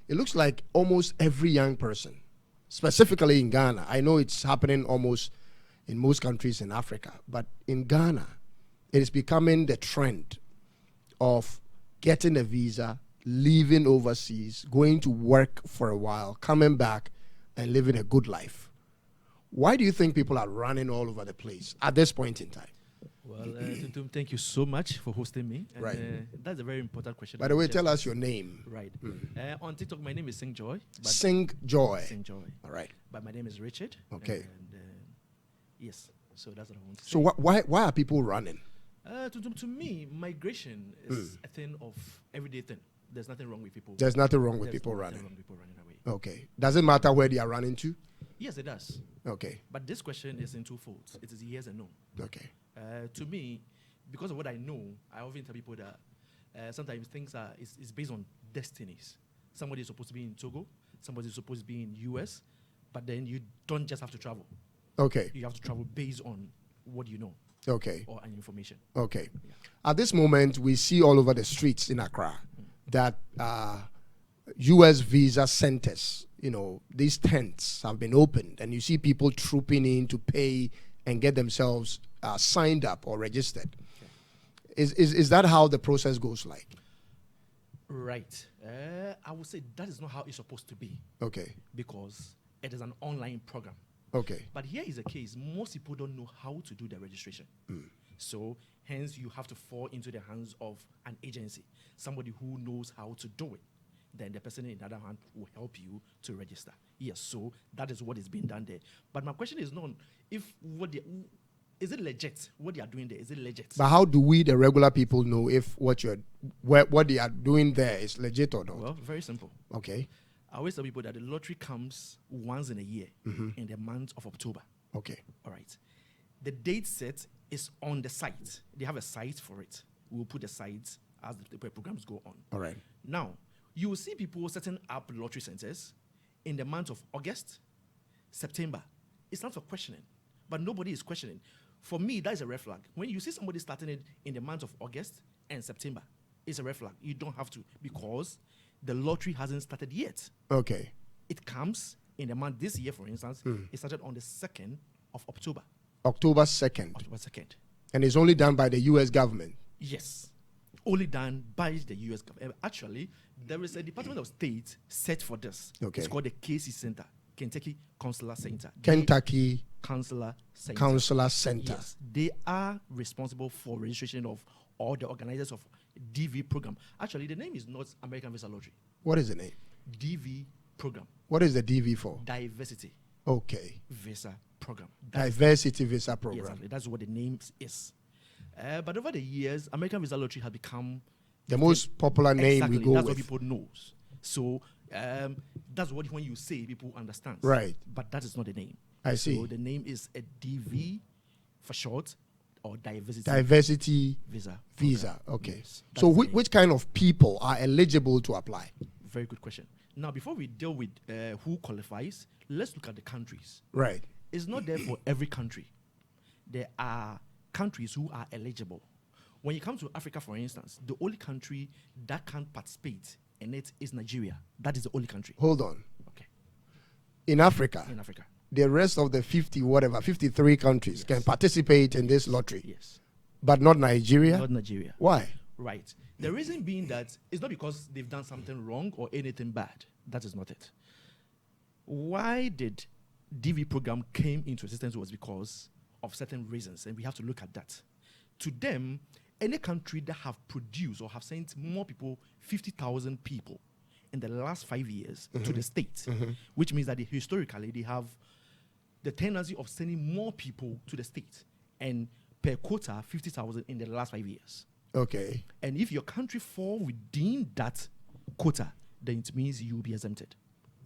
it looks like almost every young person, specifically in Ghana, I know it's happening almost in most countries in Africa, but in Ghana, it is becoming the trend of getting a visa, leaving overseas, going to work for a while, coming back, and living a good life. Why do you think people are running all over the place at this point in time? Well, Tuntum, thank you so much for hosting me. And, Right. That's a very important question. By the way, tell us your name. Right. On TikTok, my name is Sing Joy. Sing Joy. Sing Joy. All right. But my name is Richard. Okay. And, yes, so that's what I want to say. So why are people running? To me, migration is a thing of everyday thing. There's nothing wrong with people. There's nothing wrong with There's people nothing running. wrong with people running away. Okay. Does it matter where they are running to? Yes, it does. Okay. But this question is in two folds. It is yes and no. Okay. To me, because of what I know, I often tell people that sometimes things it's based on destinies. Somebody is supposed to be in Togo, somebody is supposed to be in US, but then you don't just have to travel. Okay. You have to travel based on what you know. Okay. Or an information. Okay. Yeah. At this moment, we see all over the streets in Accra that U.S. visa centers, these tents have been opened, and you see people trooping in to pay and get themselves signed up or registered. Okay. Is that how the process goes like? Right. I would say that is not how it's supposed to be. Okay. Because it is an online program. Okay. But here is the case. Most people don't know how to do the registration. So, hence, you have to fall into the hands of an agency, somebody who knows how to do it. Then the person in the other hand will help you to register. Yes, so that is what is being done there. But my question is not if is it legit? What they are doing there, is it legit? But how do we, the regular people, know if what they are doing there is legit or not? Well, very simple. Okay. I always tell people that the lottery comes once in a year in the month of October. Okay. All right. The date set is on the site. They have a site for it. We'll put the site as the programs go on. All right. Now, you will see people setting up lottery centers in the month of August, September. It's not for questioning, but nobody is questioning. For me, that is a red flag. When you see somebody starting it in the month of August and September, it's a red flag. You don't have to, because the lottery hasn't started yet. Okay. It comes in the month this year, for instance. It started on the 2nd of October. October 2nd. October 2nd. And it's only done by the U.S. government. Yes. Only done by the U.S. government. Actually, there is a Department of State set for this. Okay. It's called the KC Center, Kentucky Consular Center. Kentucky Consular Center. Consular Center. Yes. They are responsible for registration of all the organizers of DV program. Actually, the name is not American Visa Lottery. What is the name? DV program. What is the DV for? Diversity Okay. Visa program. Diversity Visa Program. Exactly. That's what the name is. But over the years, American Visa Lottery has become The most popular name exactly, we go that's with. what people knows. So that's what when you say, people understand. Right. But that is not the name. I see. So the name is a DV for short, or Diversity Visa. Visa. Okay. Yes, So that's the name. which kind of people are eligible to apply? Very good question. Now, before we deal with who qualifies, let's look at the countries. Right. It's not there for every country. There are countries who are eligible. When it comes to Africa, for instance, the only country that can't participate in it is Nigeria. That is the only country. Hold on. Okay. In Africa, In Africa. the rest of the 53 countries can participate in this lottery, Yes. but not Nigeria? Not Nigeria. Why? Right. The reason being that it's not because they've done something wrong or anything bad. That is not it. Why did DV program came into existence was because of certain reasons, and we have to look at that. To them, any country that have produced or have sent more people, 50,000 people, in the last 5 years to the state, which means that historically they have the tendency of sending more people to the state, and per quota, 50,000 in the last 5 years. Okay. And if your country fall within that quota, then it means you'll be exempted.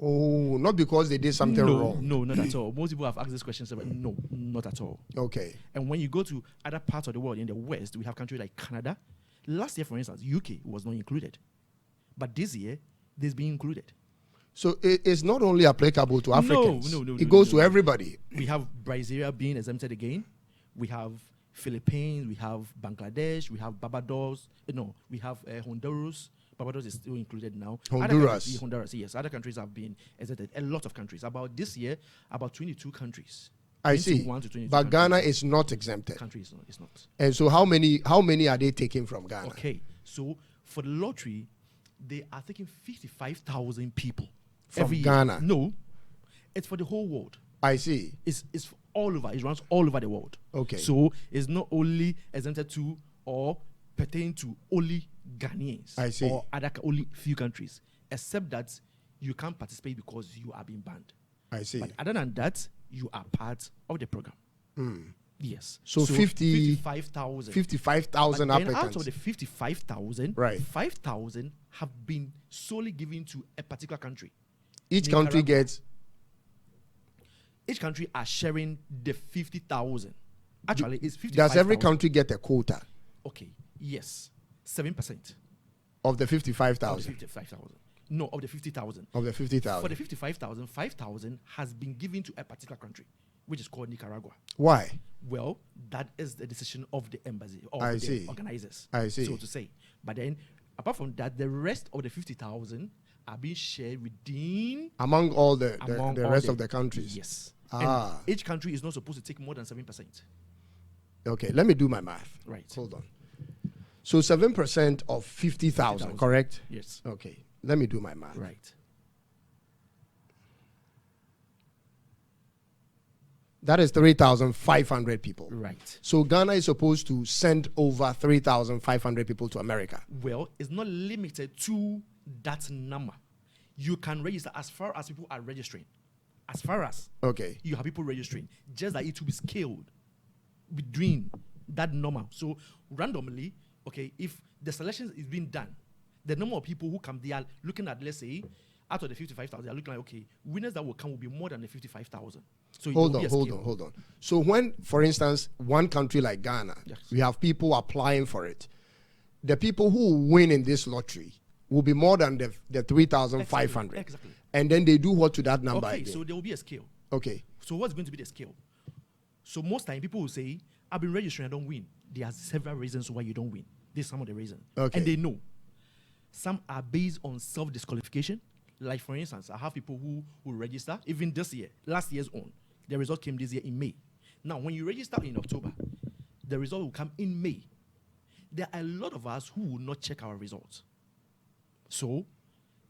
Oh, not because they did something wrong. No, not at all. Most people have asked this question, but no, not at all. Okay. And when you go to other parts of the world, in the West, we have countries like Canada. Last year, for instance, UK was not included. But this year, this being included. So it's not only applicable to Africans. No. It goes to everybody. We have Brazil being exempted again. We have Philippines. We have Bangladesh. We have Barbados. We have Honduras. Barbados is still included now. Honduras, yes. Other countries have been exempted. A lot of countries. About this year, about 22 countries. I see. 21 to 22 But countries. Ghana is not exempted. Country is not. It's not. And so how many are they taking from Ghana? Okay. So for the lottery, they are taking 55,000 people From every Ghana? year. No, it's for the whole world. I see. It's all over. It runs all over the world. Okay. So it's not only exempted to or pertain to only Ghanaians. I see. Or only few countries, except that you can't participate because you are being banned. I see. But other than that, you are part of the program. Yes. So 55,000. 55,000 But then applicants. out of the 55,000, Right. 5,000 have been solely given to a particular country. Each country Nicaragua. gets. Each country are sharing the 50,000. Actually, it's 55,000. Does every country get a quota Okay. Yes. 7%. of the Of the 55,000? 55,000. No, of the 50,000. Of the For 50,000? the 55,000, 5,000 has been given to a particular country, which is called Nicaragua. Why? Well, that is the decision of the embassy or I the see. organizers. I see. So to say. But then, apart from that, the rest of the 50,000 are being shared within Among all the among all rest of the countries? Yes. Ah. And each country is not supposed to take more than 7%. Okay, let me do my math. Right. Hold on. So 7% of 50,000, 50,000. correct? Yes. Okay, let me do my math. Right. That is 3,500 people. Right. So Ghana is supposed to send over 3,500 people to America. Well, it's not limited to that number. You can register as far as people are registering. As far as Okay. you have people registering, just that it will be scaled between that number. So randomly, okay, if the selection is being done, the number of people who come, they are looking at, let's say, out of the 55,000, they are looking like, okay, winners that will come will be more than the 55,000. So it Hold will be on, a hold scale. on, hold on. So when, for instance, one country like Ghana, Yes. we have people applying for it, the people who win in this lottery will be more than the 3,500. Exactly. And then they do what to that number Okay, again? so there will be a scale. Okay. So what's going to be the scale? So most time people will say, I've been registering, I don't win. There are several reasons why you don't win. This is some of the reasons. Okay. And they know. Some are based on self-disqualification. Like for instance, I have people who register, even this year, last year's own. The result came this year in May. Now, when you register in October, the result will come in May. There are a lot of us who will not check our results. So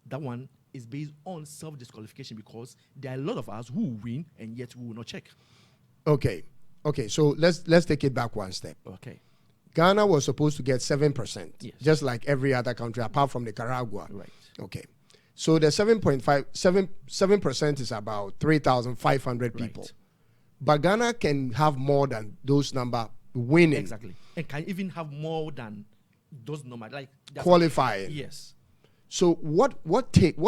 that one is based on self-disqualification because there are a lot of us who will win and yet we will not check. Okay. Okay, so let's take it back one step. Okay. Ghana was supposed to get 7%, Yes. just like every other country apart from Nicaragua. Right. Okay. So the 7% is about 3,500 people. Right. But Ghana can have more than those number winning, Exactly. And can even have more than those numbers. Like that's- qualifying. Yes. So what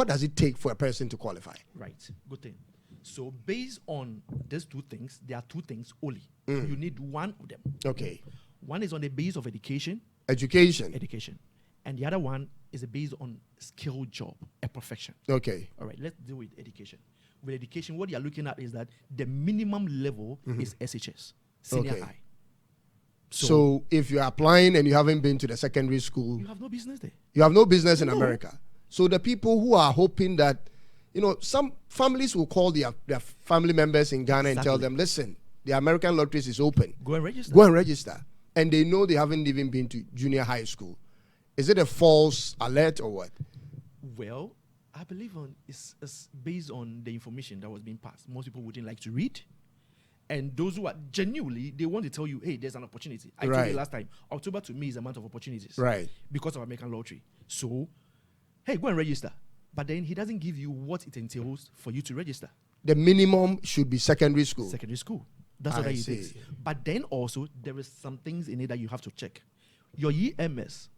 does it take for a person to qualify? Right. Good thing. So based on these two things, there are two things only. You need one of them. Okay. One is on the base of education, Education. and the other one is based on skilled job, a profession. Okay. All right, let's deal with education. With education, what you are looking at is that the minimum level is SHS, senior Okay. high. So if you're applying and you haven't been to the secondary school, You have no business there. you have no business in No. America. So the people who are hoping that, some families will call their family members in Ghana and tell Exactly. them, listen, the American lotteries is open. Go and register. Go and register. And they know they haven't even been to junior high school. Is it a false alert or what? Well, I believe it's based on the information that was being passed. Most people wouldn't like to read. And those who are genuinely, they want to tell you, hey, there's an opportunity. I told Right. you last time, October to me is a month of opportunities. Right. Because of American lottery. So, hey, go and register. But then he doesn't give you what it entails for you to register. The minimum should be secondary school. Secondary school. That's what I he see. takes. But then also, there is some things in it that you have to check. Your EMS,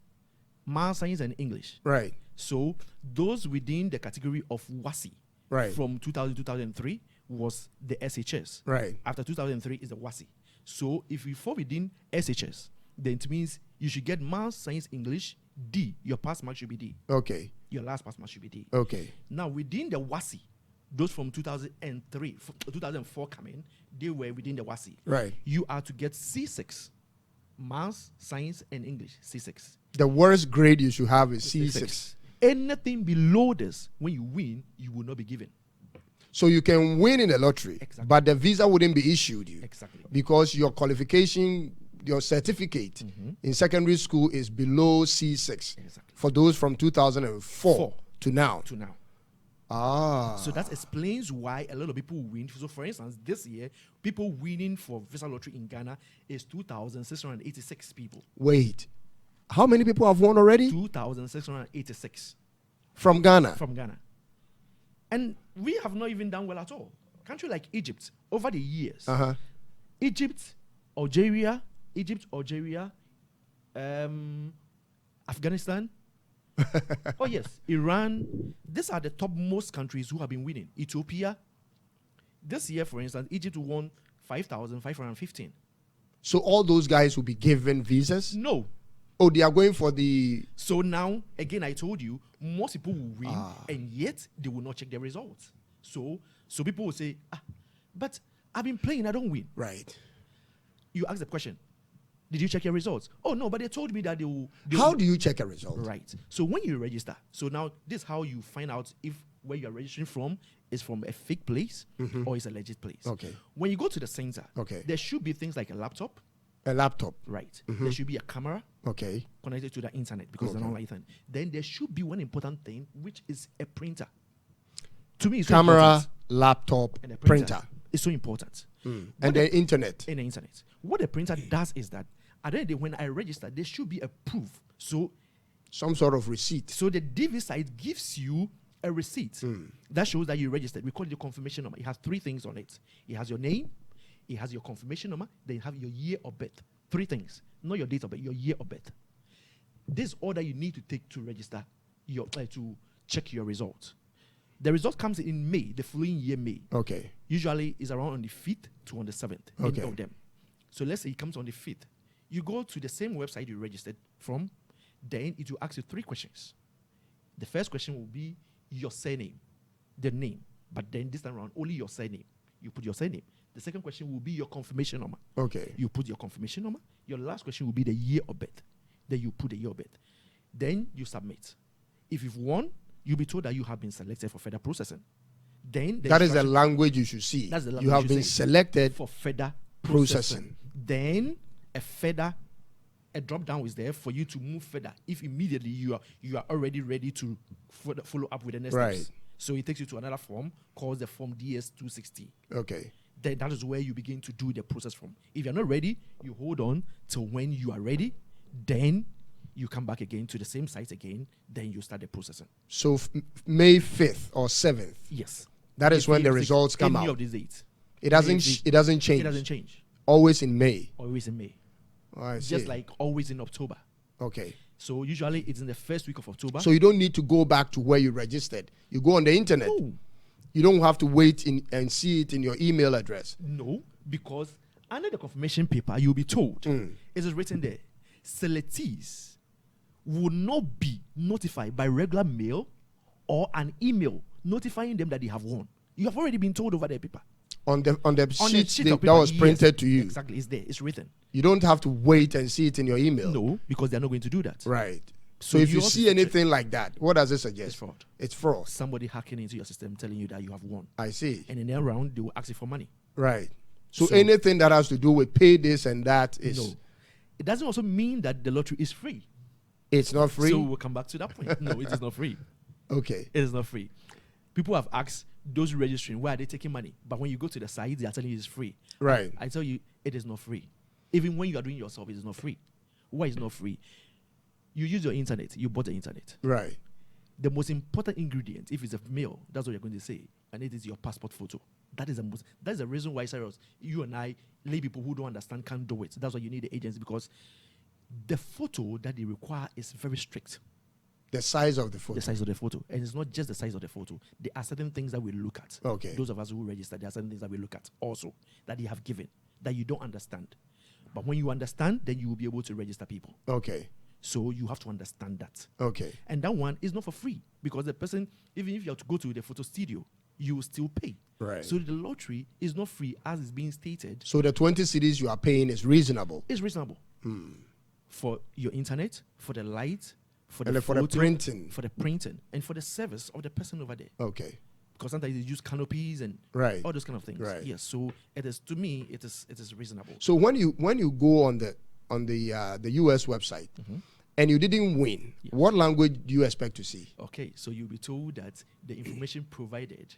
Math, Science, and English. Right. So, those within the category of WASI Right. from 2000 2003 was the SHS. Right. After 2003 is the WASI. So, if you fall within SHS, then it means you should get Math, Science, English, D. Your pass mark should be D. Okay. Your last pass mark should be D. Okay. Now, within the WASI, those from 2003, 2004 coming, they were within the WASI. Right. You are to get C6, Maths, Science, and English, C6. The worst grade you should have is C6. Anything below this, when you win, you will not be given. So you can win in the lottery, but the visa wouldn't be issued you. Because your qualification, your certificate in secondary school is below C6 for those from 2004 to now. So that explains why a lot of people win. So for instance, this year, people winning for visa lottery in Ghana is 2,686 people. Wait, how many people have won already? 2,686. From Ghana? From Ghana. And we have not even done well at all. Country like Egypt, over the years, Egypt, Algeria, Afghanistan, oh yes, Iran. These are the topmost countries who have been winning. Ethiopia. This year, for instance, Egypt won 5,515. So all those guys will be given visas? No. Oh, they are going for the... So now, again, I told you, most people will win, and yet they will not check their results. So people will say, but I've been playing, I don't win. Right. You ask the question, did you check your results? Oh, no, but they told me that they will... How do you check a result? Right. So when you register, so now this is how you find out if where you are registering from is from a fake place or is a legit place. Okay. When you go to the center, there should be things like a laptop. A laptop. Right. There should be a camera. Okay. Connected to the internet because it's an online thing. Then there should be one important thing, which is a printer. To me, it's camera, so laptop, and a printer. It's so important. And the internet. And the internet. What the printer does is that at the end of the day, when I register, there should be a proof. So some sort of receipt. So the DV site gives you a receipt that shows that you registered. We call it the confirmation number. It has 3 things on it. It has your name, it has your confirmation number, then you have your year of birth. 3 things. Not your date of birth, your year of birth. This is all that you need to take to register your to check your results. The result comes in May, the following year, May. Okay. Usually it's around on the 5th to on the 7th. Any of them. So let's say it comes on the 5th. You go to the same website you registered from, then it will ask you 3 questions. The first question will be your surname, the name. But then this time around, only your surname. You put your surname. The second question will be your confirmation number. Okay. You put your confirmation number. Your last question will be the year of birth. Then you put the year of birth. Then you submit. If you've won, you'll be told that you have been selected for further processing. Then that is the language you should see. That's the language you have been selected for further processing. Then a drop down is there for you to move further. If immediately you are already ready to follow up with the next steps. So it takes you to another form called the form DS-260. Okay. Then that is where you begin to do the process from. If you're not ready, you hold on till when you are ready. Then you come back again to the same site again. Then you start the processing. So May 5th or 7th. Yes. That is when the results come out. Any of these dates. It doesn't change. It doesn't change. Always in May. Always in May. Oh, I see. Just like always in October. Okay. So usually it's in the first week of October. So you don't need to go back to where you registered. You go on the internet. No. You don't have to wait and see it in your email address. No, because under the confirmation paper, you'll be told, it is written there, selectees will not be notified by regular mail or an email notifying them that they have won. You have already been told over the paper. On the sheet that was printed to you. Exactly, it's there, it's written. You don't have to wait and see it in your email. No, because they're not going to do that. Right. So if you see anything like that, what does it suggest? It's fraud. It's fraud. Somebody hacking into your system telling you that you have won. I see. And in their round, they will ask you for money. Right. So anything that has to do with pay this and that is... No. It doesn't also mean that the lottery is free. It's not free? So we'll come back to that point. No, it is not free. Okay. It is not free. People have asked those registering, why are they taking money? But when you go to the site, they are telling you it's free. Right. I tell you, it is not free. Even when you are doing it yourself, it is not free. Why is it not free? You use your internet. You bought the internet. Right. The most important ingredient, if it's a mail, that's what you're going to say, and it is your passport photo. That is the reason why, Cyrus, you and I, lay people who don't understand, can't do it. That's why you need the agency, because the photo that they require is very strict. The size of the photo. The size of the photo. And it's not just the size of the photo. There are certain things that we look at. Okay. Those of us who register, there are certain things that we look at also that they have given that you don't understand. But when you understand, then you will be able to register people. Okay. So you have to understand that. Okay. And that one is not for free, because the person, even if you have to go to the photo studio, you will still pay. Right. So the lottery is not free as is being stated. So the 20 cedis you are paying is reasonable? It's reasonable. for your internet, for the light, for And the for the photo, printing. for the printing, and for the service of the person over there. Okay. Because sometimes they use canopies and Right. all those kind of things. Right. Yes. So it is, to me, it is reasonable. So when you go on the US website and you didn't win, Yes. what language do you expect to see? Okay. So you'll be told that the information provided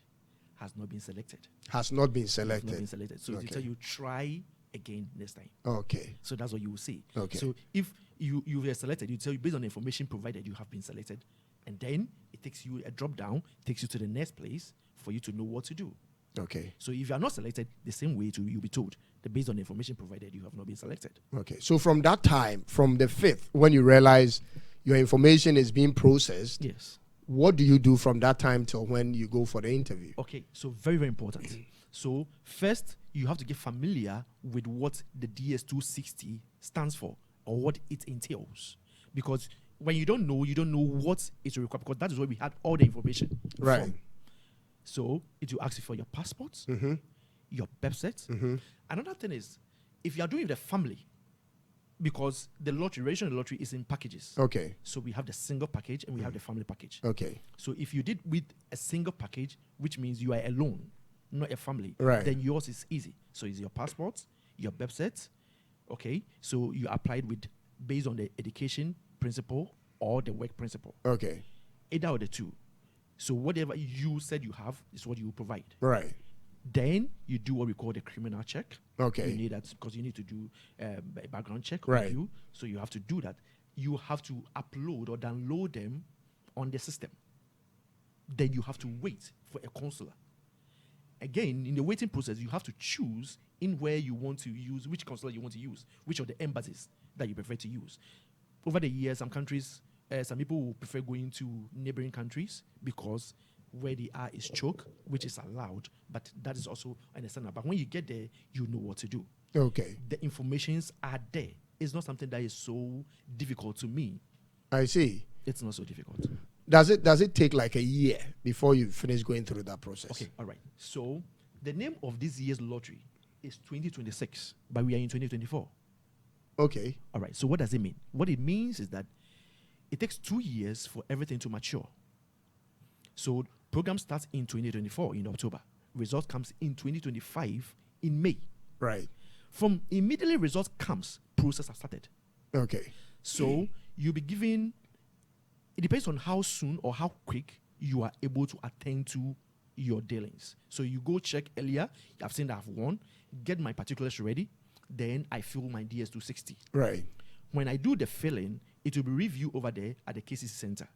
has not been selected. Has not been Has not been selected. selected. So Okay. they tell you try again next time. Okay. So that's what you will see. Okay. So if you were selected, you tell you based on the information provided, you have been selected, and then it takes you a drop down, takes you to the next place for you to know what to do. Okay. So if you are not selected, the same way you'll be told that based on the information provided, you have not been selected. Okay. So from that time, from the 5th, when you realize your information is being processed, Yes. what do you do from that time till when you go for the interview? Okay. So very, very important. So first, you have to get familiar with what the DS260 stands for or what it entails. Because when you don't know what is required, because that is where we had all the information Right. from. So it will ask you for your passport, your birth cert. Another thing is, if you are doing the family, because the lottery, registration of the lottery is in packages. Okay. So we have the single package and we have the family package. Okay. So if you did with a single package, which means you are alone, not a family, Right. then yours is easy. So it's your passport, your birth cert. Okay. So you applied with based on the education principle or the work principle. Okay. Either of the two. So whatever you said you have is what you will provide. Right. Then you do what we call the criminal check. Okay. You need that because you need to do a background check Right. on you. So you have to do that. You have to upload or download them on the system. Then you have to wait for a consular. Again, in the waiting process, you have to choose in where you want to use, which consular you want to use, which of the embassies that you prefer to use. Over the years, some countries, some people will prefer going to neighboring countries because where they are is choke, which is allowed, but that is also understandable. But when you get there, you know what to do. Okay. The informations are there. It's not something that is so difficult to me. I see. It's not so difficult. Does it take like a year before you finish going through that process? Okay, all right. So the name of this year's lottery is 2026, but we are in 2024. Okay. All right. So what does it mean? What it means is that it takes 2 years for everything to mature. So program starts in 2024 in October. Result comes in 2025 in May. Right. From immediately results comes, process has started. Okay. So you'll be given, it depends on how soon or how quick you are able to attend to your dealings. So you go check earlier, I've seen that I've won, get my particulars ready, then I fill my DS260. Right. When I do the filling, it will be reviewed over there at the KCC center.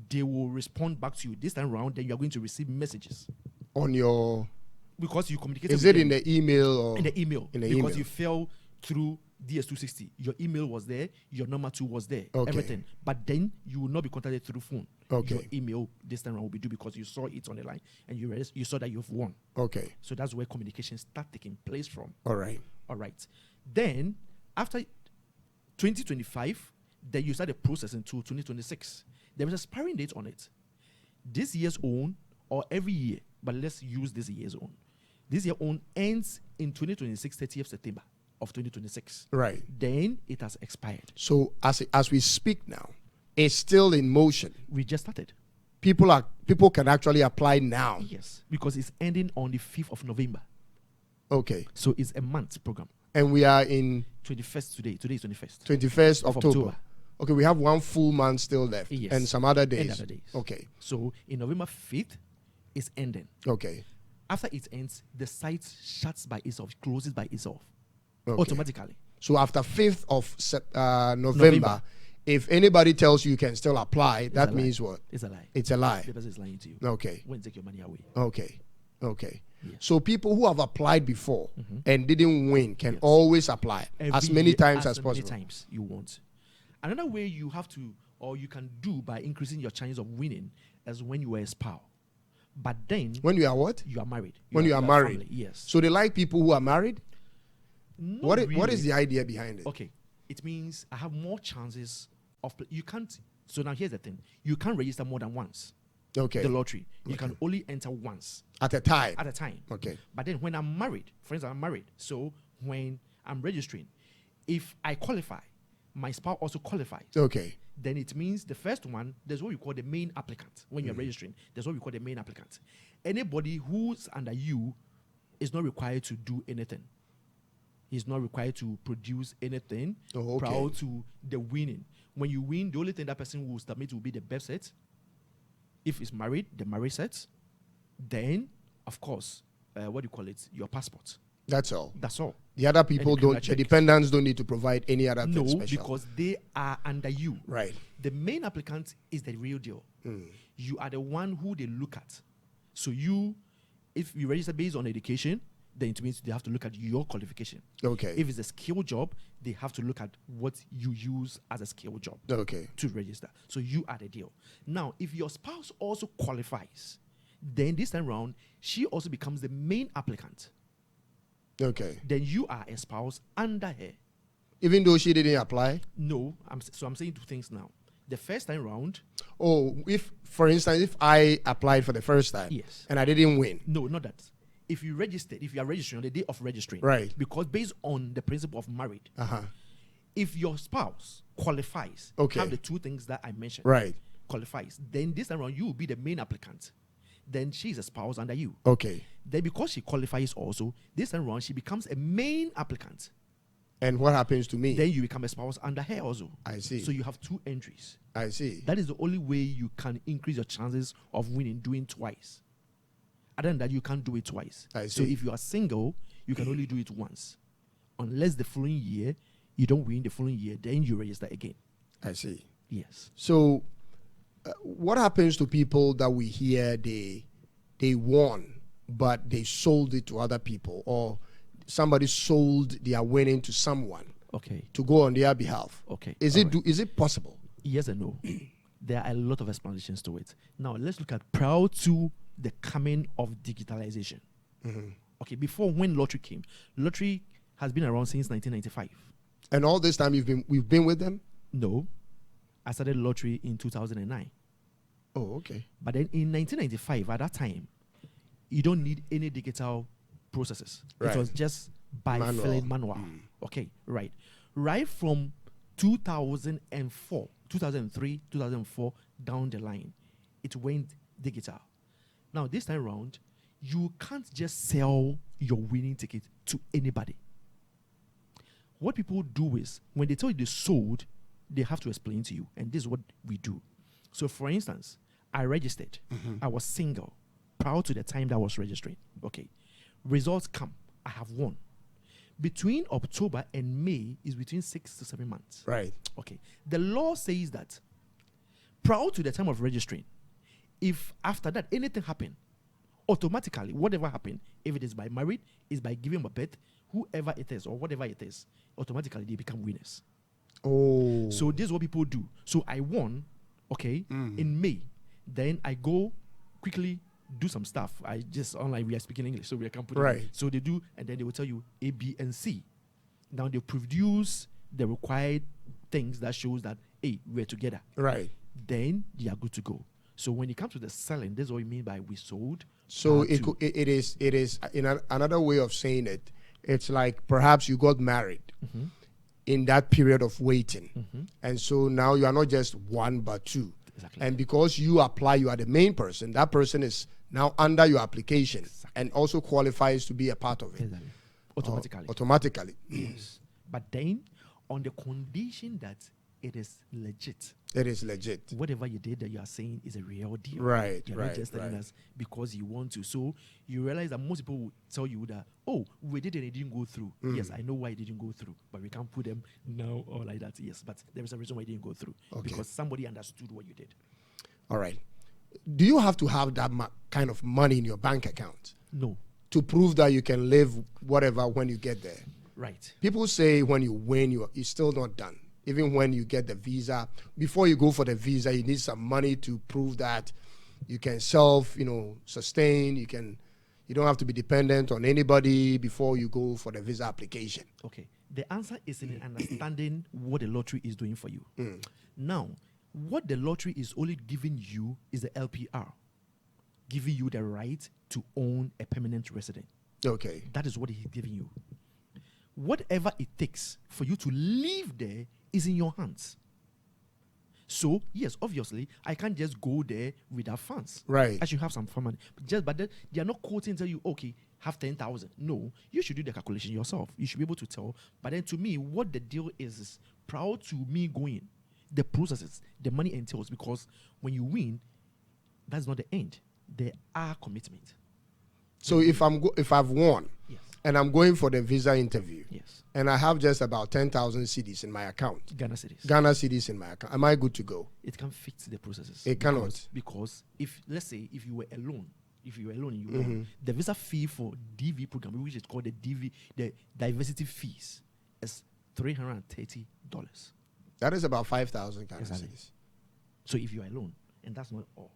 They will respond back to you this time around, then you are going to receive messages. On your... Because you communicated Is with it them. in the email or... In the email. In the because email. you fell through DS260. Your email was there, your number 2 was there, Okay. everything. But then you will not be contacted through phone. Okay. Your email this time around will be due because you saw it on the line and you saw that you've won. Okay. So that's where communication start taking place from. All right. All right. Then after 2025, then you start the process until 2026. There is a expiring date on it. This year's own or every year, but let's use this year's own. This year own ends in 2026, 30th September of 2026. Right. Then it has expired. So as we speak now, it's still in motion. We just started. People can actually apply now. Yes, because it's ending on the 5th of November. Okay. So it's a month program. And we are in 21st today. Today is 21st. 21st Of October. October. Okay, we have one full month still left. Yes. And some other days. And other days. Okay. So in November 5th, it's ending. Okay. After it ends, the site shuts by itself, closes by itself, Okay. automatically. So after 5th of November, if anybody tells you can still apply, that a lie. means what? It's a lie. It's a lie. The person is lying to you. Okay. When take your money away. Okay. Okay. Yes. So people who have applied before and didn't win can Yes. always apply as Every many year, times as many possible. times you want. Another way you have to, or you can do by increasing your chance of winning, is when you are a spouse. But then When you are what? you are married. When you are married. family, yes. So they like people who are married? Not What really. is the idea behind it? Okay, it means I have more chances of you can't. So now here's the thing: you can't register more than once. Okay. The lottery, you can only enter once At a time. at a time. Okay. But then when I'm married, for instance, I'm married. So when I'm registering, if I qualify, my spouse also qualifies. Okay. Then it means the first one, there's what we call the main applicant. When you're registering, there's what we call the main applicant. Anybody who's under you is not required to do anything. He's not required to produce anything prior to the winning. When you win, the only thing that person will submit will be the birth set. If it's married, the marriage set. Then, of course, what do you call it? Your passport. That's all. That's all. The other people don't, the dependents don't need to provide any other thing special. No, because they are under you. Right. The main applicant is the real deal. You are the one who they look at. So you, if you register based on education, then it means they have to look at your qualification. Okay. If it's a skill job, they have to look at what you use as a skill job. Okay. To register. So you are the deal. Now, if your spouse also qualifies, then this time around, she also becomes the main applicant. Okay. Then you are a spouse under her. Even though she didn't apply? No. I'm saying two things now. The first time round. Oh, if, for instance, if I applied for the first time. Yes. And I didn't win. No, not that. If you registered, if you are registering on the day of registering. Right. Because based on the principle of married. If your spouse qualifies. Have the two things that I mentioned. Right. Qualifies. Then this time around, you will be the main applicant. Then she's a spouse under you. Okay. Then because she qualifies also, this time around, she becomes a main applicant. And what happens to me? Then you become a spouse under her also. I see. So you have two entries. I see. That is the only way you can increase your chances of winning, doing twice. Other than that, you can't do it twice. I see. So if you are single, you can only do it once. Unless the following year, you don't win the following year, then you register again. I see. Yes. So what happens to people that we hear they won, but they sold it to other people, or somebody sold their winning to someone to go on their behalf? Is it possible? Yes and no. There are a lot of explanations to it. Now let's look at prior to the coming of digitalization. Okay, before when lottery came, lottery has been around since 1995. And all this time we've been with them? No. I started lottery in 2009. Oh, okay. But then in 1995, at that time, you don't need any digital processes. Right. It was just by filling manual. Okay, right. Right from 2004, 2003, 2004, down the line, it went digital. Now, this time around, you can't just sell your winning ticket to anybody. What people do is, when they tell you they sold, they have to explain to you. And this is what we do. So, for instance, I registered. I was single prior to the time that I was registering. Okay. Results come. I have won. Between October and May is between 6 to 7 months. Right. Okay. The law says that prior to the time of registering, if after that anything happened, automatically, whatever happened, if it is by marriage, is by giving a birth, whoever it is or whatever it is, automatically they become winners. Oh. So this is what people do. So I won, in May. Then I go quickly do some stuff. I just online, we are speaking English, so we can put it. So they do, and then they will tell you A, B, and C. Now they produce the required things that shows that, hey, we're together. Right. Then they are good to go. So when it comes to the selling, this is what we mean by we sold. So it is in another way of saying it. It's like perhaps you got married in that period of waiting, and so now you are not just one but two. Exactly. And because you apply, you are the main person. That person is now under your application and also qualifies to be a part of it. Exactly. Automatically. Automatically. Yes. But then, on the condition that it is legit. It is legit. Whatever you did that you are saying is a real deal. Right. You're not just telling us because you want to. So you realize that most people will tell you that, oh, we did and it didn't go through. Yes, I know why it didn't go through, but we can't put them now or like that. Yes, but there is a reason why it didn't go through. Because somebody understood what you did. All right. Do you have to have that kind of money in your bank account? No. To prove that you can live whatever when you get there? Right. People say when you win, you're still not done. Even when you get the visa, before you go for the visa, you need some money to prove that you can sustain. You don't have to be dependent on anybody before you go for the visa application. Okay. The answer is in understanding what the lottery is doing for you. Now, what the lottery is only giving you is the LPR, giving you the right to own a permanent resident. Okay. That is what he's giving you. Whatever it takes for you to live there is in your hands. So, yes, obviously, I can't just go there without funds. Right. I should have some fund money. But then they are not quoting tell you, okay, have 10,000. No, you should do the calculation yourself. You should be able to tell. But then to me, what the deal is prior to me going, the processes, the money entails, because when you win, that's not the end. There are commitments. So if I've won, Yes. and I'm going for the visa interview, Yes. and I have just about 10,000 cedis in my account, Ghana cedis. Ghana cedis in my account, am I good to go? It can fit the processes. It cannot. Because if, let's say, if you were alone and you won, the visa fee for DV program, which is called the DV, the diversity fees, is $330. That is about 5,000 Ghana Exactly. cedis. So if you are alone, and that's not all,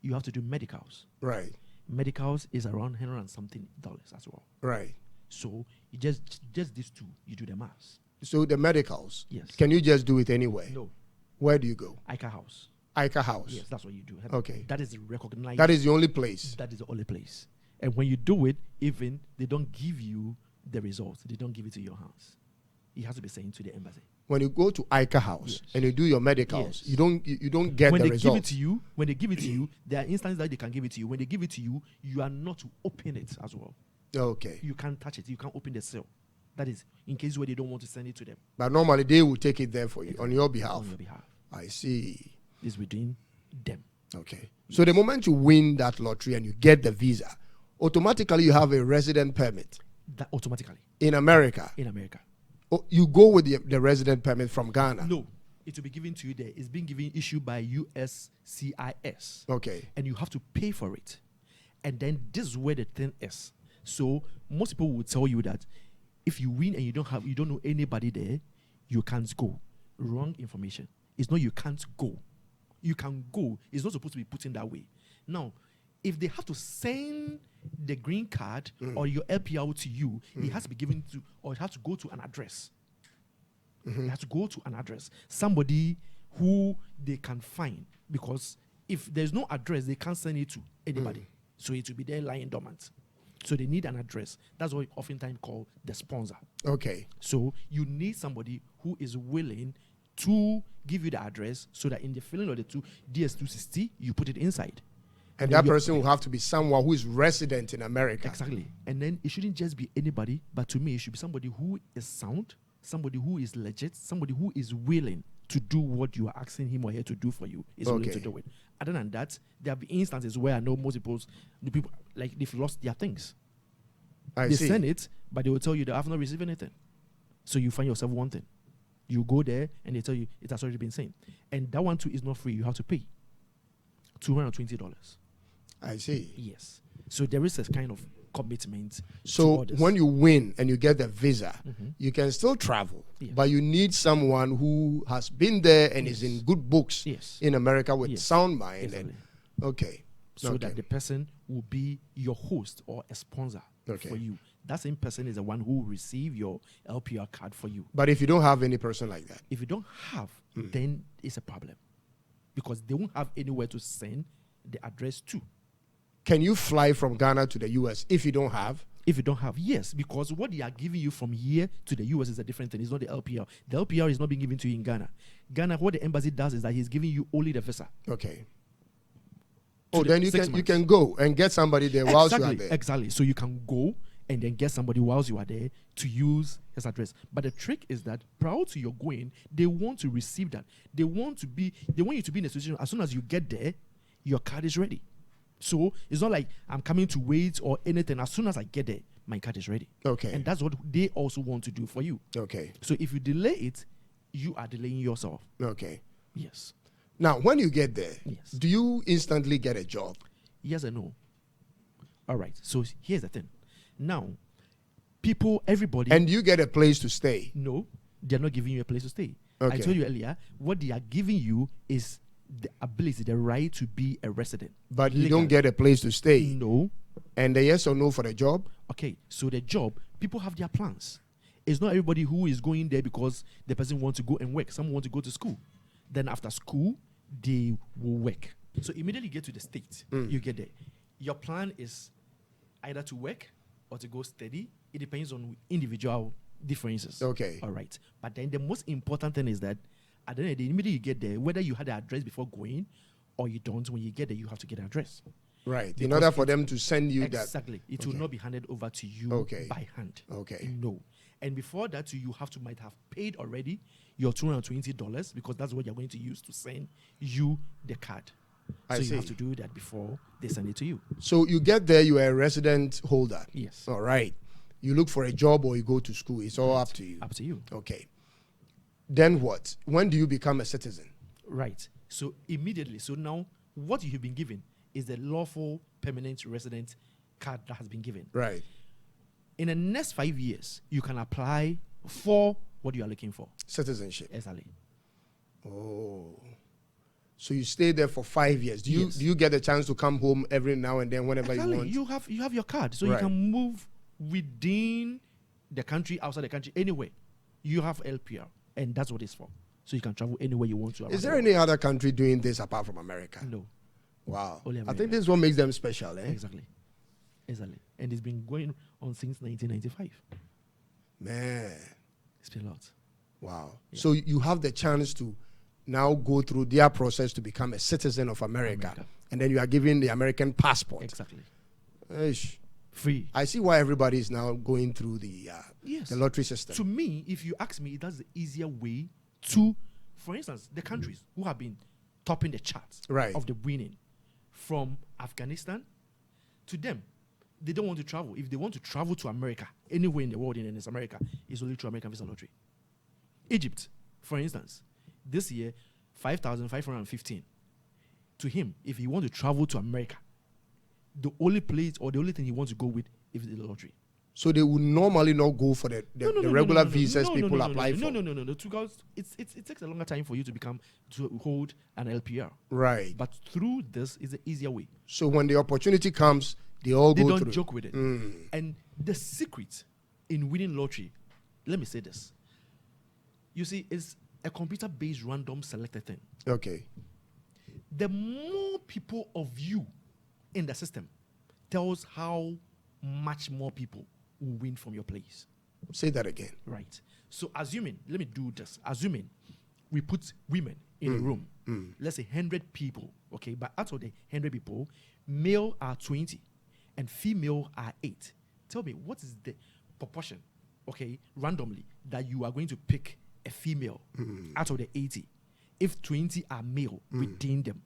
you have to do medicals. Right. Medicals is around $100 and something as well. Right. So you just these two, you do the maths. So the medicals, Yes. can you just do it anywhere? No. Where do you go? ICA house. ICA house. Yes, that's what you do. Okay. That is recognized. That is the only place. That is the only place. And when you do it, even they don't give you the results. They don't give it to your hands. It has to be sent to the embassy. When you go to ICA house Yes. and you do your medicals, Yes. you don't get When the they result. give it to you, there are instances that they can give it to you. When they give it to you, you are not to open it as well. Okay. You can't touch it. You can't open the seal. That is in case where they don't want to send it to them But normally they will take it there for you on your behalf. on your behalf. I see. It's between them. Okay. So the moment you win that lottery and you get the visa, automatically you have a resident permit That automatically in America. in America. Oh, you go with the resident permit from Ghana. No, it will be given to you there. It's being issued by USCIS. Okay. And you have to pay for it. And then this is where the thing is. So most people will tell you that if you win and you don't know anybody there, you can't go. Wrong information. It's not you can't go. You can go. It's not supposed to be put in that way. Now, if they have to send the green card or your LPR to you, it has to be given to, or it has to go to an address. It has to go to an address. Somebody who they can find, because if there's no address, they can't send it to anybody. So it will be there lying dormant. So they need an address. That's what we oftentimes call the sponsor. Okay. So you need somebody who is willing to give you the address so that in the filling of the DS-260, you put it inside. And then that person will have to be someone who is resident in America. Exactly. And then it shouldn't just be anybody, but to me, it should be somebody who is sound, somebody who is legit, somebody who is willing to do what you are asking him or her to do for you, is willing to do it. Other than that, there have been instances where I know most the people, like, they've lost their things. I They see. send it, but they will tell you they have not received anything. So you find yourself wanting. You go there and they tell you it has already been sent. And that one too is not free. You have to pay $220. I see. Yes. So there is a kind of commitment. So to when you win and you get the visa, Mhm. you can still travel, Yes. but you need someone who has been there and is in good books Yes. in America with Yes. sound mind. Exactly. And okay. So Okay. that the person will be your host or a sponsor Okay. for you. That same person is the one who will receive your LPR card for you. But if you don't have any person like that, If you don't have, then it's a problem. Because they won't have anywhere to send the address to. can you fly from Ghana to the US if you don't have? If you don't have, yes, because what they are giving you from here to the US is a different thing. It's not the LPR. The LPR is not being given to you in Ghana. Ghana, what the embassy does is that he's giving you only the visa. Okay. To Oh, the then you 6 can months. go and get somebody there whilst you are there. Exactly. So you can go and then get somebody whilst you are there to use his address. But the trick is that prior to your going, they want to receive that. They want you to be in a situation as soon as you get there, your card is ready. So it's not like I'm coming to wait or anything. As soon as I get there, my card is ready. Okay. And that's what they also want to do for you. Okay. So if you delay it, you are delaying yourself. Okay. Yes. Now, when you get there, Yes. do you instantly get a job? Yes and no. All right. So here's the thing. Now, everybody. And you get a place to stay? No, they're not giving you a place to stay. Okay. I told you earlier, what they are giving you is the ability, the right to be a resident. But you Legally. don't get a place to stay? No. And the yes or no for the job? Okay, so the job, people have their plans. It's not everybody who is going there because the person wants to go and work. Some want to go to school. Then after school, they will work. So immediately you get to the state, you get there. Your plan is either to work or to go steady. It depends on individual differences. Okay. All right. But then the most important thing is that at the end of the day, immediately you get there, whether you had the address before going or you don't, when you get there, you have to get the address. Right. In Because order for it- them to send you that. Exactly. It will Okay. not be handed over to you Okay. by hand. Okay. No. And before that, you might have paid already your $220 because that's what you're going to use to send you the card. I So see. you have to do that before they send it to you. So you get there, you are a resident holder. Yes. All right. You look for a job or you go to school. It's all up to you. Up to you. Okay. Then what? When do you become a citizen? Right. So immediately. So now what you have been given is the lawful permanent resident card that has been given. Right. In the next 5 years, you can apply for what you are looking for. Citizenship. Exactly. Oh. So you stay there for 5 years. Do you Yes. do you get a chance to come home every now and then whenever you Exactly. want? You have your card. So Right. you can move within the country, outside the country, anywhere. You have LPR. And that's what it's for. So you can travel anywhere you want to. Is there any other country doing this apart from America? No. Wow. Only I America. think this is what makes them special, eh? Exactly. Exactly. And it's been going on since 1995. Man. It's been a lot. Wow. Yeah. So you have the chance to now go through their process to become a citizen of America. And then you are given the American passport. Exactly. Eish. Free. I see why everybody is now going through the Yes. lottery system. To me, if you ask me, that's the easier way to, for instance, the countries who have been topping the charts Right. of the winning, from Afghanistan to them, they don't want to travel. If they want to travel to America, anywhere in the world, and it's America, it's only through American visa lottery. Egypt, for instance, this year, 5,515. To him, if he want to travel to America, the only place or the only thing he wants to go with is the lottery. So they would normally not go for the regular visas people apply for. No. Because it takes a longer time for you to hold an LPR. Right. But through this is the easier way. So when the opportunity comes, they all They go don't through. joke with it. And the secret in winning lottery, let me say this. You see, it's a computer-based random selected thing. Okay. The more people of you in the system tells how much more people will win from your place. Say that again. Right. So assuming, let me do this. Assuming we put women in a room, let's say 100 people, okay? But out of the 100 people, male are 20 and female are 8. Tell me, what is the proportion, okay, randomly, that you are going to pick a female out of the 80? If 20 are male within them,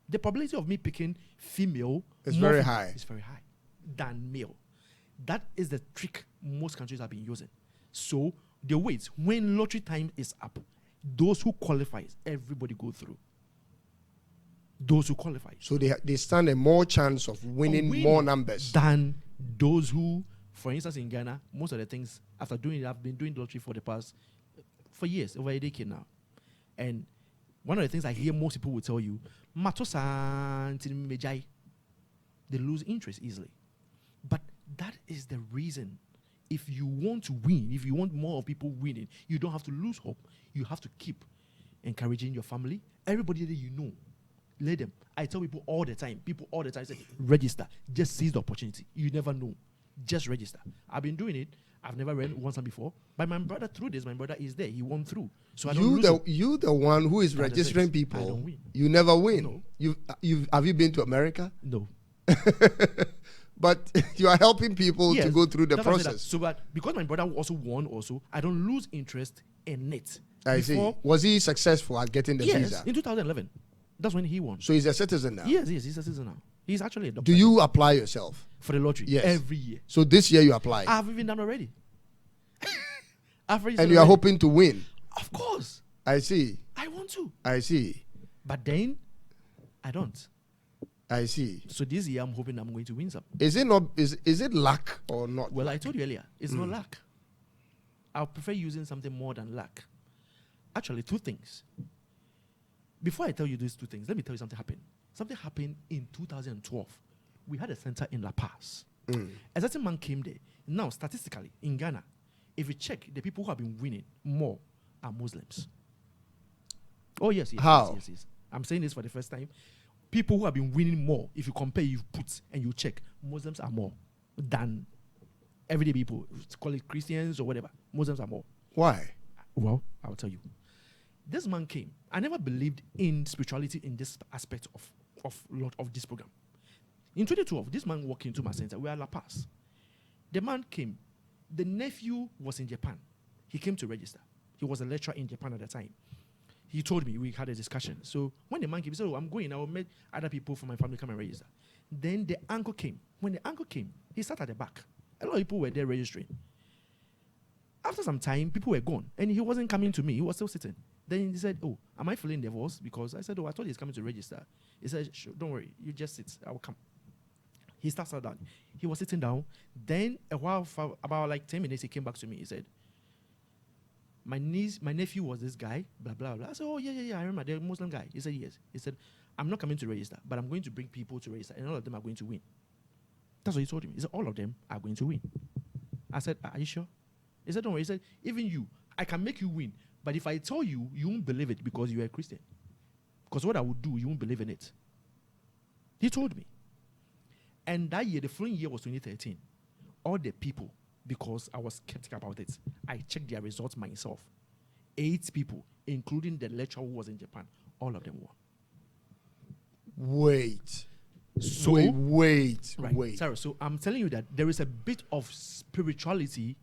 the probability of me picking female It's very high. It's very high than male. That is the trick most countries have been using. So the wait, when lottery time is up, those who qualify, everybody go through. Those who qualify. So they stand a more chance of winning more numbers. Than those who, for instance, in Ghana, most of the things, after doing it, I've been doing the lottery for years, over a decade now. And one of the things I hear most people will tell you, they lose interest easily. But that is the reason. If you want to win, if you want more people winning, you don't have to lose hope. You have to keep encouraging your family. Everybody that you know, let them. I tell people all the time, say, register. Just seize the opportunity. You never know. Just register. I've been doing it. I've never won some before. But my brother, through this, my brother is there. He won through. So I don't lose hope. You the one who is That is registering it. people. I don't win. You never win. No. Have you been to America? No. But you are helping people to go through the that's why I said that. process. So, but because my brother also won, I don't lose interest in it. I see. Was he successful at getting the Yes, visa? in 2011. That's when he won. So he's a citizen now. Yes, he's a citizen now. He's actually a doctor. Do you apply yourself? For the lottery? Yes. Every year. So this year you apply. I've even done already. And you are hoping to win. Of course. I see. I want to. I see. But then, I don't. I see. So this year, I'm hoping I'm going to win some. Is it not? Is it luck or not? Well, I told you earlier, it's not luck. I prefer using something more than luck. Actually, two things. Before I tell you these two things, let me tell you something happened. Something happened in 2012. We had a center in La Paz. A certain man came there. Now, statistically, in Ghana, if you check, the people who have been winning more are Muslims. Oh, yes. How? Yes. I'm saying this for the first time. People who have been winning more, if you compare, you put and you check, Muslims are more than Everyday people, call it Christians or whatever. Muslims are more. Why? Well, I'll tell you. This man came. I never believed in spirituality in this aspect of this program. In 2012, this man walked into my center. We are La Paz. The man came. The nephew was in Japan. He came to register. He was a lecturer in Japan at the time. He told me, we had a discussion. So when the man came, he said, I'm going. I will meet other people from my family come and register. Then the uncle came. When the uncle came, he sat at the back. A lot of people were there registering. After some time, people were gone. And he wasn't coming to me. He was still sitting. Then he said, am I feeling nervous? Because I said, I thought he's coming to register. He said, sure, don't worry. You just sit. I will come. He sat down. He was sitting down. Then a while, for about like 10 minutes, he came back to me. He said, my nephew was this guy, blah, blah, blah. I said, yeah, I remember, the Muslim guy. He said, yes. He said, I'm not coming to register, but I'm going to bring people to register, and all of them are going to win. That's what he told me. He said, all of them are going to win. I said, are you sure? He said, don't worry. He said, even you, I can make you win, but if I tell you, you won't believe it because you are a Christian. Because what I would do, you won't believe in it. He told me. And that year, the following year was 2013. All the people, because I was skeptical about it, I checked their results myself. 8 people, including the lecturer who was in Japan, all of them won. Wait. So, wait. Sarah, so I'm telling you that there is a bit of spirituality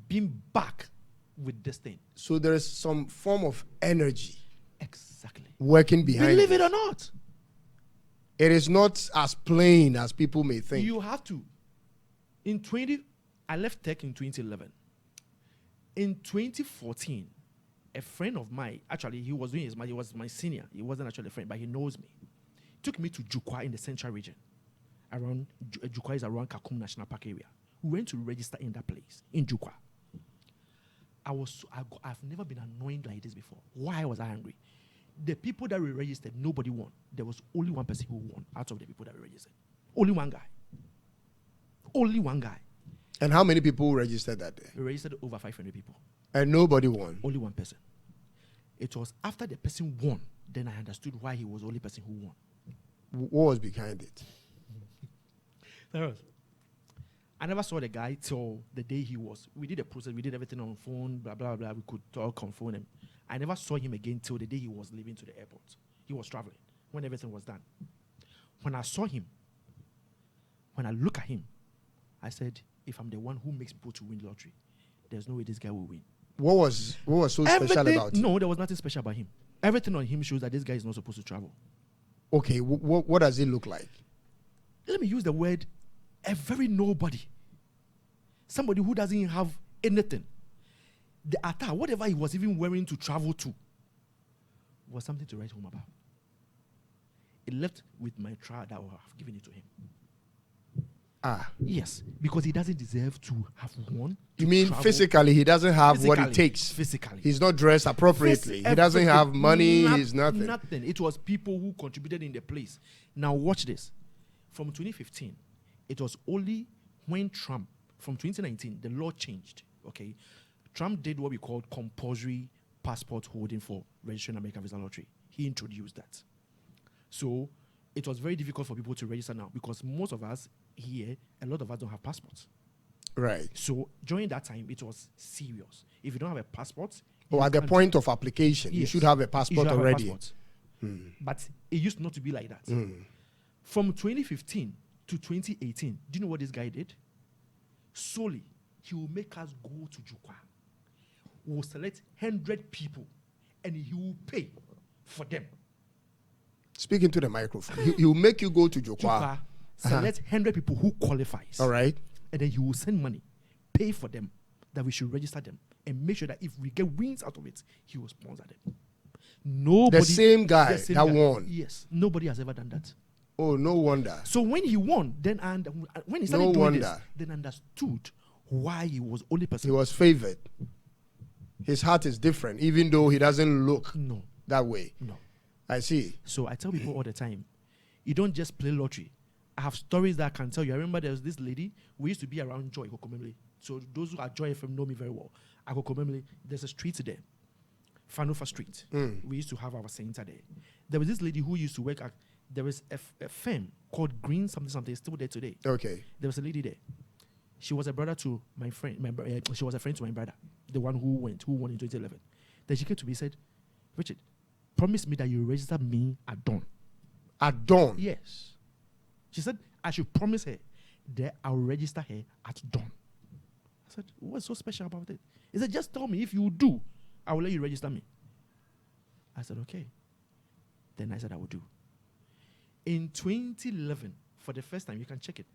being back with this thing. So there is some form of energy. Exactly. Working behind Believe it or not. It is not as plain as people may think. You have to. I left tech in 2011. In 2014, a friend of mine, actually, he was my senior. He wasn't actually a friend, but he knows me. Took me to Jukwa in the central region. Jukwa is around Kakum National Park area. We went to register in that place, in Jukwa. I've never been annoyed like this before. Why was I angry? The people that we registered, nobody won. There was only one person who won out of the people that we registered. Only one guy. Only one guy. And how many people registered that day? We registered over 500 people. And nobody won? Only one person. It was after the person won, then I understood why he was the only person who won. What was behind it? I never saw the guy till the day he was. We did the process. We did everything on phone, blah, blah, blah. We could talk on phone. And I never saw him again till the day he was leaving to the airport. He was traveling when everything was done. When I saw him, when I look at him, I said, if I'm the one who makes people to win the lottery, there's no way this guy will win. What was so special about him? No, there was nothing special about him. Everything on him shows that this guy is not supposed to travel. Okay, what does it look like? Let me use the word, a very nobody. Somebody who doesn't have anything. The attire, whatever he was even wearing to travel to, was something to write home about. It left with my trial that I would have given it to him. Yes, because he doesn't deserve to have won. You mean physically, he doesn't have what it takes? Physically. He's not dressed appropriately. He doesn't have money. He's nothing. Nothing. It was people who contributed in the place. Now watch this. From 2015, it was only when Trump, from 2019, the law changed. Okay, Trump did what we called compulsory passport holding for registering American Visa Lottery. He introduced that. So it was very difficult for people to register now because most of us here, a lot of us don't have passports. Right. So during that time, it was serious. If you don't have a passport, or at the point of application, you should have a passport already. But it used not to be like that. From 2015 to 2018, do you know what this guy did? Solely, he will make us go to Jukwa. We will select 100 people and he will pay for them. Speaking to the microphone. He will make you go to Jukwa. Select 100 people who qualifies. All right. And then he will send money, pay for them, that we should register them, and make sure that if we get wins out of it, he will sponsor them. Nobody. The same guy that won. Yes. Nobody has ever done that. Oh, no wonder. So when he won, then when he started doing this, then understood why he was only person. He was favored. His heart is different, even though he doesn't look that way. No. I see. So I tell people all the time, you don't just play lottery. I have stories that I can tell you. I remember there was this lady, we used to be around Joy Kokomemle. So those who are Joy FM know me very well. Kokomemle, there's a street there, Fanofa Street. We used to have our center there. There was this lady who used to work at, there was a firm called Green something, still there today. Okay. There was a lady there. She was a brother to my friend. She was a friend to my brother, the one who won in 2011. Then she came to me and said, Richard, promise me that you register me at dawn. At dawn? Yes. She said, I should promise her that I'll register her at dawn. I said, what's so special about it? He said, just tell me if you do, I will let you register me. I said, okay. Then I said, I will do. In 2011, for the first time, you can check it,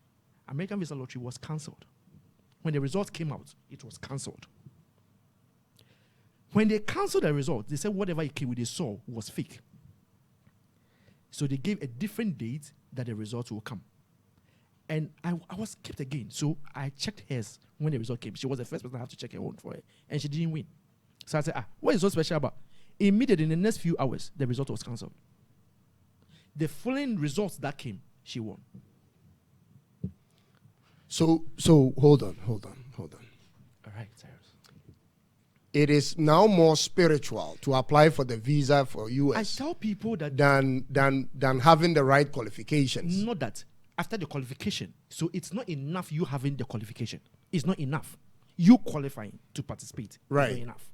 American Visa Lottery was cancelled. When the results came out, it was cancelled. When they cancelled the result, they said whatever they saw was fake. So they gave a different date that the results will come. And I was kept again. So I checked hers when the result came. She was the first person I have to check her own for her. And she didn't win. So I said, what is so special about? Immediately in the next few hours, the result was cancelled. The following results that came, she won. So hold on. All right, Cyrus. It is now more spiritual to apply for the visa for US. I tell people that than having the right qualifications. Not that. After the qualification, so it's not enough you having the qualification. It's not enough. You qualifying to participate right. is not enough.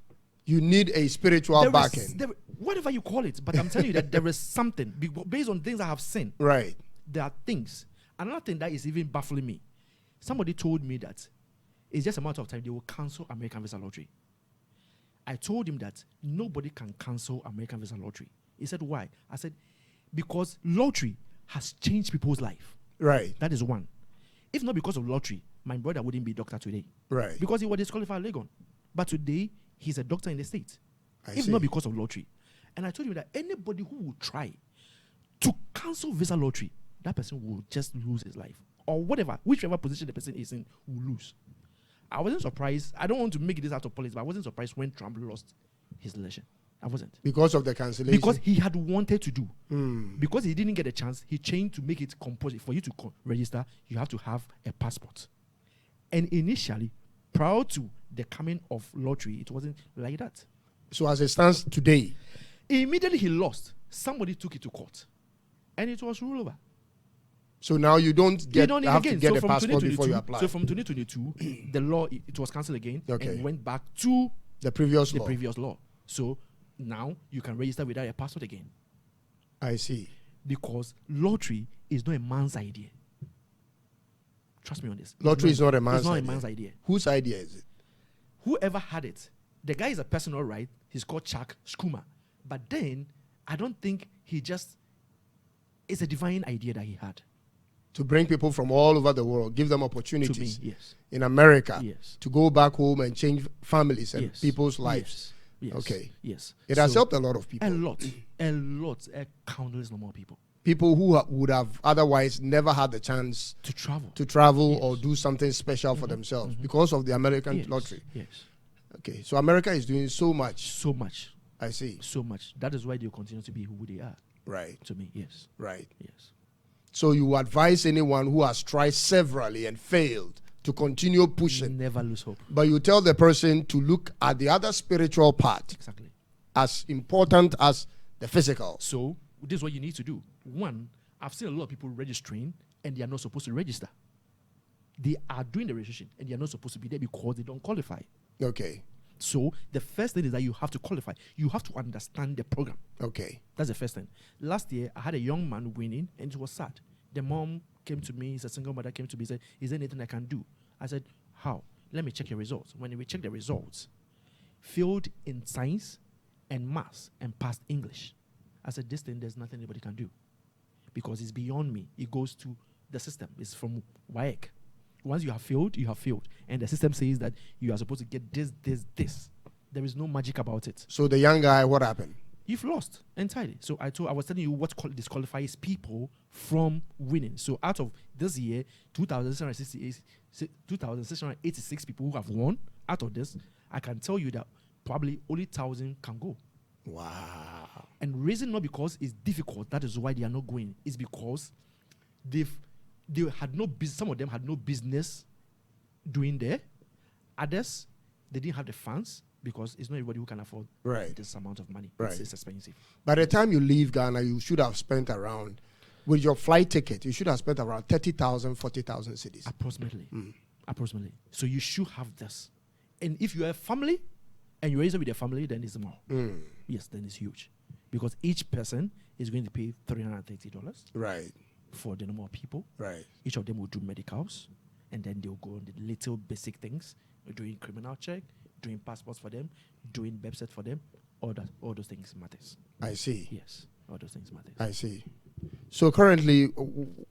You need a spiritual backing. Whatever you call it, but I'm telling you that there is something based on things I have seen. Right. There are things. Another thing that is even baffling me. Somebody told me that it's just a matter of time they will cancel American Visa Lottery. I told him that nobody can cancel American Visa Lottery. He said, why? I said, because lottery has changed people's life. Right. That is one. If not because of lottery, my brother wouldn't be a doctor today. Right. Because he was disqualified Legon. But today, he's a doctor in the States. If not because of lottery. And I told you that anybody who will try to cancel Visa Lottery, that person will just lose his life. Or whichever position the person is in, will lose. I wasn't surprised. I don't want to make this out of politics, but I wasn't surprised when Trump lost his election. I wasn't. Because of the cancellation? Because he had wanted to do. Because he didn't get a chance, he changed to make it compulsory. For you to register, you have to have a passport. And initially, prior to the coming of lottery, it wasn't like that. So as it stands today? Immediately he lost. Somebody took it to court. And it was ruled over. So now you don't have to get a passport before you apply. So from 2022, the law, it was cancelled again. Okay. And went back to the previous law. So now you can register without a passport again. I see. Because lottery is not a man's idea. Trust me on this. Lottery is not a man's idea. It's not a man's idea. Whose idea is it? Whoever had it. The guy is a person, all right. He's called Chuck Schumer. But then, I don't think it's a divine idea that he had. To bring people from all over the world, give them opportunities. To me, yes. In America, yes. To go back home and change families and yes. people's lives. Yes. Okay. Yes. It has helped a lot of people. A countless number of people. People who would have otherwise never had the chance to travel yes. or do something special for themselves because of the American lottery. Yes. Okay. So America is doing so much. So much. I see. So much. That is why they continue to be who they are. Right. To me, yes. Right. Yes. So you advise anyone who has tried severally and failed to continue pushing. Never lose hope. But you tell the person to look at the other spiritual part. Exactly. As important as the physical. So this is what you need to do. One, I've seen a lot of people registering and they are not supposed to register. They are doing the registration and they are not supposed to be there because they don't qualify. Okay. So the first thing is that you have to qualify. You have to understand the program. Okay. That's the first thing. Last year, I had a young man winning, and it was sad. The mom came to me, he's a single mother, came to me and said, is there anything I can do? I said, how? Let me check your results. When we checked the results, failed in science and maths and passed English. I said, this thing, there's nothing anybody can do. Because it's beyond me. It goes to the system. It's from WAEC. Once you have failed, you have failed. And the system says that you are supposed to get this. There is no magic about it. So the young guy, what happened? You've lost entirely. So I was telling you what disqualifies people from winning. So out of this year, 2,686 people who have won, out of this, I can tell you that probably only 1,000 can go. Wow. And reason not because it's difficult, that is why they are not going. It's because they had no business. Some of them had no business doing there. Others, they didn't have the funds because it's not everybody who can afford this amount of money. Right. It's expensive. By the time you leave Ghana, you should have spent around, with your flight ticket, you should have spent around 30,000, 40,000 cedis. Approximately. Approximately. So you should have this. And if you are a family and you raise it with a family, then it's more. Yes, then it's huge. Because each person is going to pay $330 Right. for the number of people. Right. Each of them will do medicals, and then they'll go on the little basic things, doing criminal check, doing passports for them, doing website for them. All those things matters. I see. Yes, all those things matters. I see. So currently,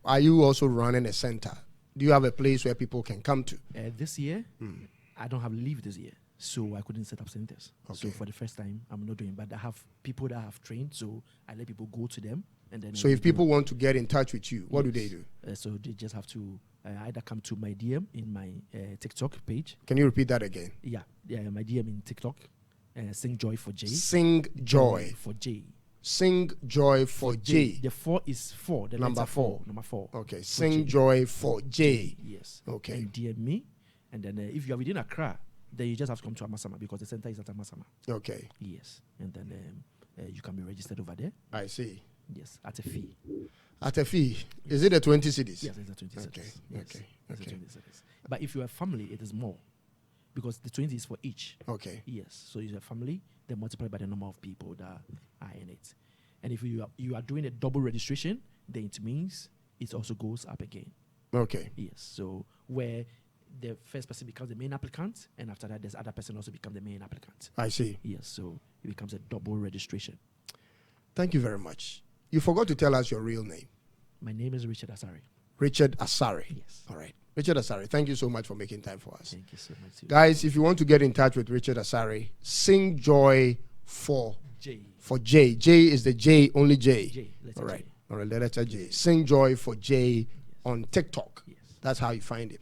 are you also running a center? Do you have a place where people can come to? This year, I don't have leave this year, so I couldn't set up centers. Okay. So for the first time, I'm not doing, but I have people that I have trained, so I let people go to them. And then So if people want to get in touch with you, what do they do? So they just have to either come to my DM in my TikTok page. Can you repeat that again? Yeah, my DM in TikTok. Sing Joy for J. Sing Joy for J. Sing Joy for J. The 4 is 4. The Number letter 4. Number 4. Okay. Sing Joy for J. Yes. Okay. And DM me. And then if you are within Accra, then you just have to come to Amasama because the center is at Amasama. Okay. Yes. And then you can be registered over there. I see. Yes, at a fee. At a fee. Is it the 20 cities? Yes, it's a 20 cities. Okay. Yes, Okay. it's a Okay. 20 cities. But if you're a family, it is more. Because the 20 is for each. Okay. Yes. So you're a family, then multiply by the number of people that are in it. And if you are doing a double registration, then it means it also goes up again. Okay. Yes. So where the first person becomes the main applicant, and after that, this other person also becomes the main applicant. I see. Yes. So it becomes a double registration. Thank you very much. You forgot to tell us your real name. My name is Richard Asare. Richard Asare. Yes. All right. Richard Asare, thank you so much for making time for us. Thank you so much. Guys, if you want to get in touch with Richard Asare, sing Joy for J. For J. J is the J, only J. J. All right. J. All right, the letter J. Sing Joy for J on TikTok. Yes. That's how you find him.